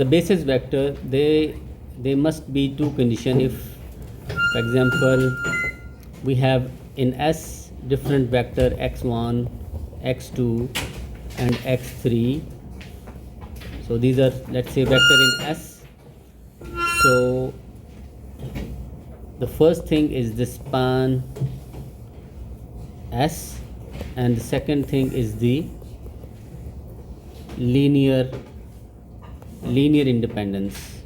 the basis vector, they must be two condition. If for example we have in S different vector x1, x2 and x3, so these are, let's say, vector in S. So the first thing is the span S, and the second thing is the linear independence.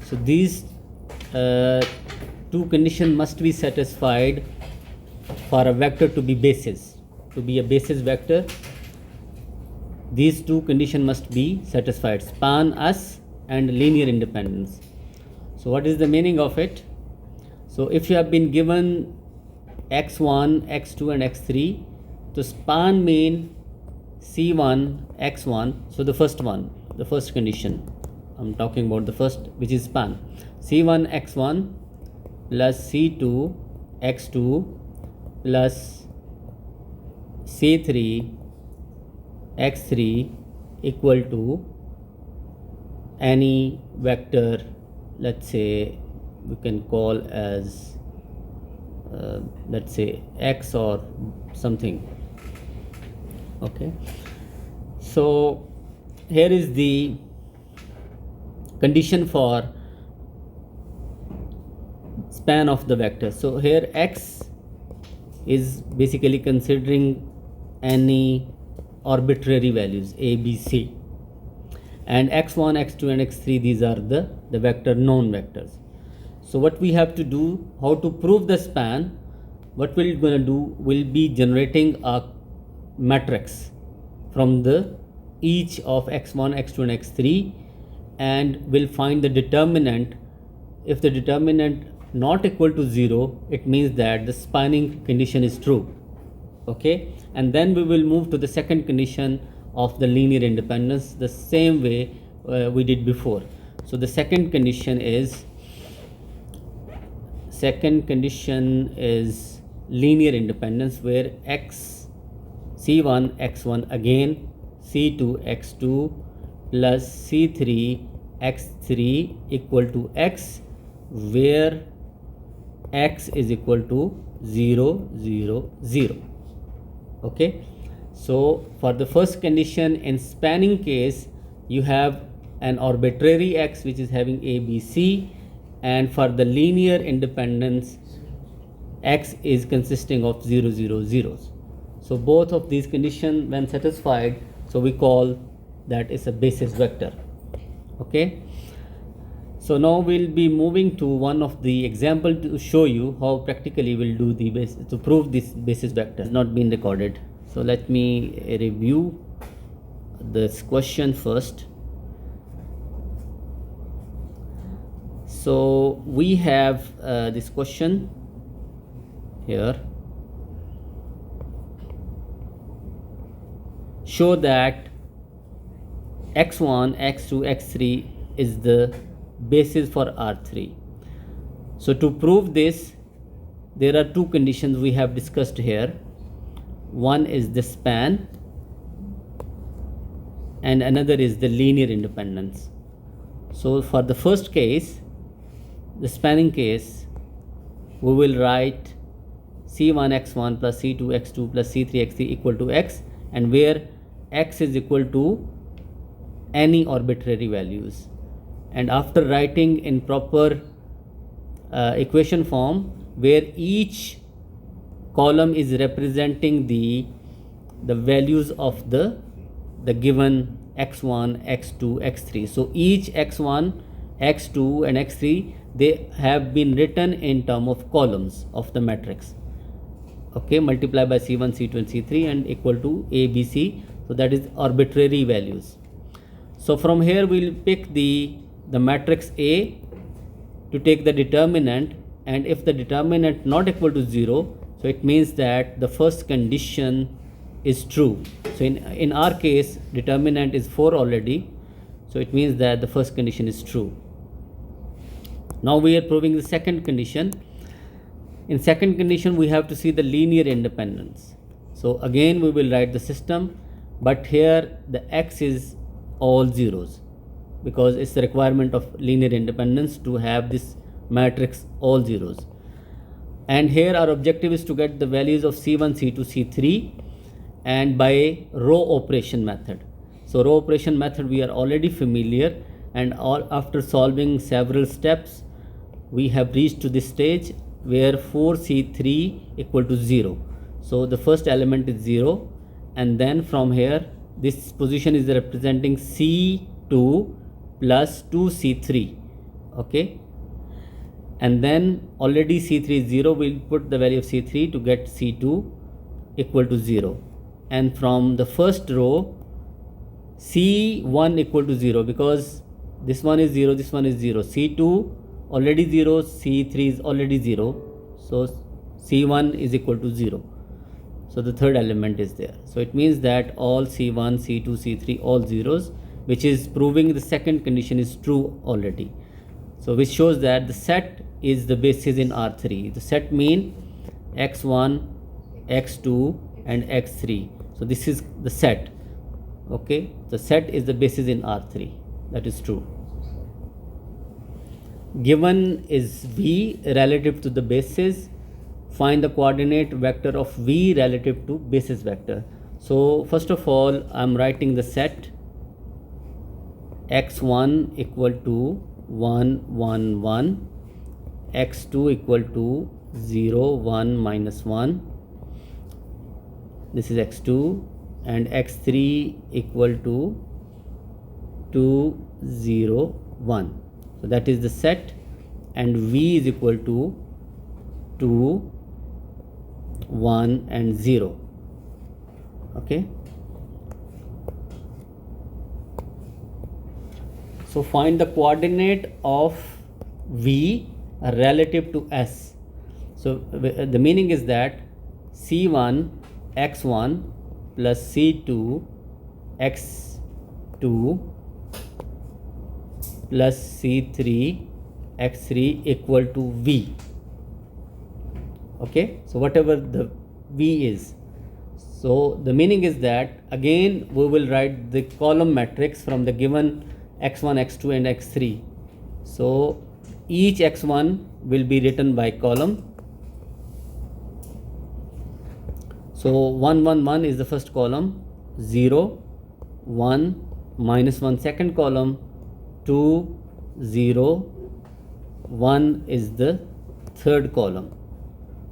So these two conditions must be satisfied for a vector to be basis, to be a basis vector. These two conditions must be satisfied: span S and linear independence. So what is the meaning of it? So if you have been given x1, x2 and x3, so span mean c1, x1, so the first one, the first condition, I'm talking about the first, which is span, c1 x1 plus c2 x2 plus c3 x3 equal to any vector, let's say we can call as let's say x or something. Okay, so here is the condition for span of the vector. So here x is basically considering any arbitrary values a, b, c, and x1, x2 and x3, these are the vector known vectors. So what we have to do, how to prove the span, what we're going to do, will be generating a matrix from the each of x1, x2 and x3, and we'll find the determinant. If the determinant not equal to 0, it means that the spanning condition is true. Okay, and then we will move to the second condition of the linear independence, the same way we did before. So the second condition is linear independence, where x c1 x1 again c2 x2 plus c3 x3 equal to x, where x is equal to 0, 0, 0. Okay, so for the first condition, in spanning case, you have an arbitrary x which is having a, b, c, and for the linear independence, x is consisting of 0, 0, zeros. So both of these conditions when satisfied, so we call that is a basis vector. Okay, so now we'll be moving to one of the example to show you how practically we'll do the basis to prove this basis vector. It's not been recorded, so let me review this question first. So we have this question here. Show that x1, x2, x3 is the basis for R3. So to prove this, there are two conditions we have discussed here. One is the span and another is the linear independence. So for the first case, the spanning case, we will write c1 x1 plus c2 x2 plus c3 x3 equal to x, and where x is equal to any arbitrary values. And after writing in proper equation form, where each column is representing the values of the given x1, x2, x3. So each x1, x2 and x3, they have been written in term of columns of the matrix. Okay, multiply by c1, c2 and c3 and equal to a, b, c. So that is arbitrary values. So from here we'll pick the matrix A to take the determinant, and if the determinant not equal to 0, so it means that the first condition is true. So in our case, determinant is 4 already, so it means that the first condition is true. Now we are proving the second condition. In second condition, we have to see the linear independence. So again we will write the system, but here the x is all zeros because it's the requirement of linear independence to have this matrix all zeros. And here our objective is to get the values of C1, C2, C3 and by row operation method. So row operation method we are already familiar, and after solving several steps we have reached to this stage where 4C3 equal to 0. So the first element is 0, and then from here this position is representing C2 plus 2C3. Okay, and then already C3 is 0, we'll put the value of C3 to get C2 equal to 0. And from the first row C1 equal to 0 because this one is 0, this one is 0. C2 already 0, C3 is already 0. So C1 is equal to 0. So the third element is there. So it means that all C1, C2, C3 all zeros, which is proving the second condition is true already. So which shows that the set is the basis in R3. The set mean x1, x2 and x3. So this is the set. Okay, the set is the basis in R3. That is true. Given is V relative to the basis. Find the coordinate vector of V relative to basis vector. So first of all I am writing the set x1 equal to 1, 1, 1, x2 equal to 0, 1, minus 1, this is x2, and x3 equal to 2, 0, 1. So that is the set, and V is equal to 2, 1 and 0. Okay, so find the coordinate of V relative to S. So the meaning is that C1 x1 plus C2 x2 plus C3 x3 equal to V. Okay, so whatever the V is. So the meaning is that again we will write the column matrix from the given x1, x2 and x3. So each x1 will be written by column. So 1, 1, 1 is the first column, 0, 1, minus 1 second column, 2, 0, 1 is the third column.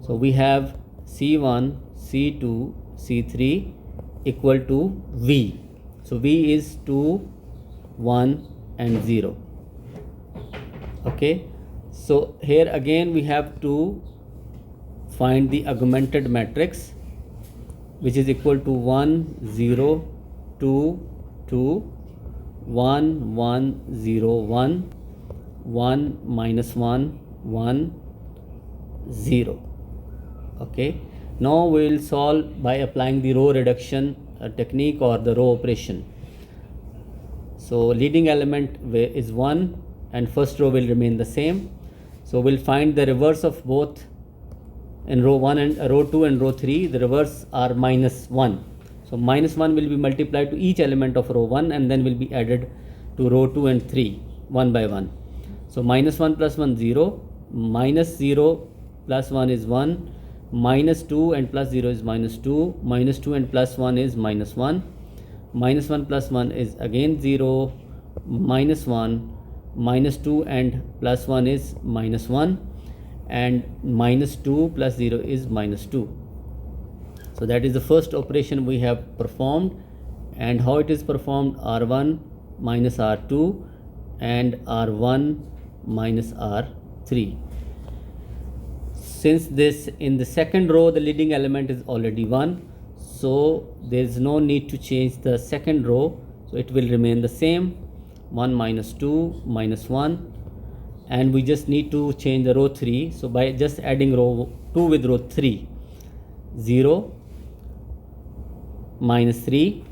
So we have C1, C2, C3 equal to V. So V is 2, 1 and 0. Okay, so here again we have to find the augmented matrix, which is equal to 1, 0, 2, 2, 1, 1, 0, 1, 1, minus 1, 1, 0. Okay, now we will solve by applying the row reduction technique or the row operation. So leading element is 1 and first row will remain the same. So we'll find the reverse of both. In row 1 and row 2 and row 3, the reverse are minus 1. So minus 1 will be multiplied to each element of row 1 and then will be added to row 2 and 3 one by one. So minus 1 plus 1 0, minus 0 plus 1 is 1, minus 2 and plus 0 is minus 2, minus 2 and plus 1 is minus 1, minus 1 plus 1 is again 0, minus 1, minus 2 and plus 1 is minus 1, and minus 2 plus 0 is minus 2. So that is the first operation we have performed. And how it is performed? R1 minus R2 and R1 minus R3. Since this in the second row the leading element is already 1, so there is no need to change the second row, so it will remain the same, 1 minus 2 minus 1, and we just need to change the row 3. So by just adding row 2 with row 3, 0, minus 3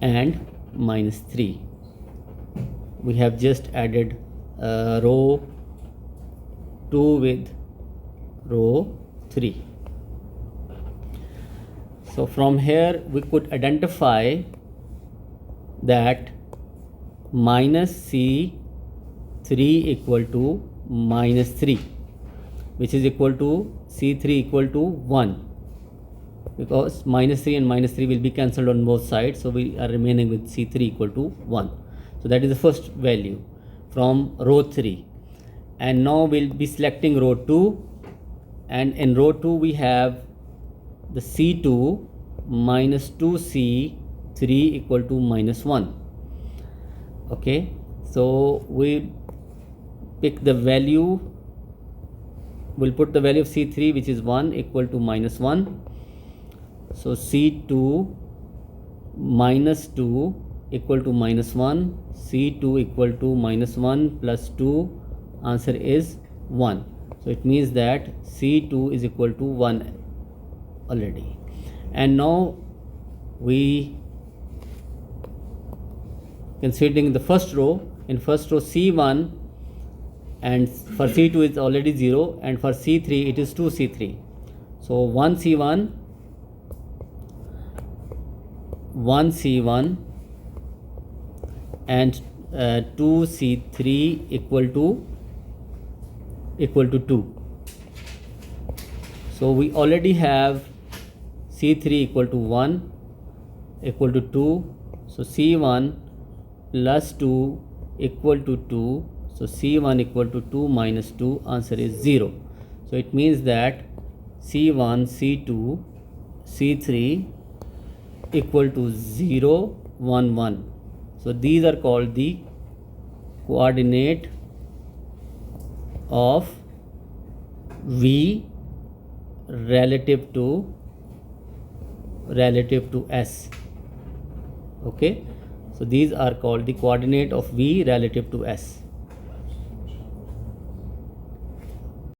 and minus 3. We have just added row 2 with row 3. So from here we could identify that minus C3 equal to minus 3, which is equal to C3 equal to 1, because minus 3 and minus 3 will be cancelled on both sides, so we are remaining with C3 equal to 1. So that is the first value from row 3. And now we'll be selecting row 2, and in row 2 we have the C2 minus 2C3 equal to minus 1. Okay, so we pick the value, we'll put the value of C3, which is 1, equal to minus 1. So C2 minus 2 equal to minus 1, C2 equal to minus 1 plus 2, answer is 1. So it means that C2 is equal to 1 already. And now we considering the first row, in first row C1, and for C2 is already 0, and for C3 it is 2C3. So 1C1 and 2C3 equal to 2. So we already have C3 equal to 1 equal to 2. So C1 plus 2 equal to 2. So C1 equal to 2 minus 2, answer is 0. So it means that C1, C2, C3 equal to 0, 1, 1. So these are called the coordinate of V relative to S. Okay, so these are called the coordinate of V relative to S.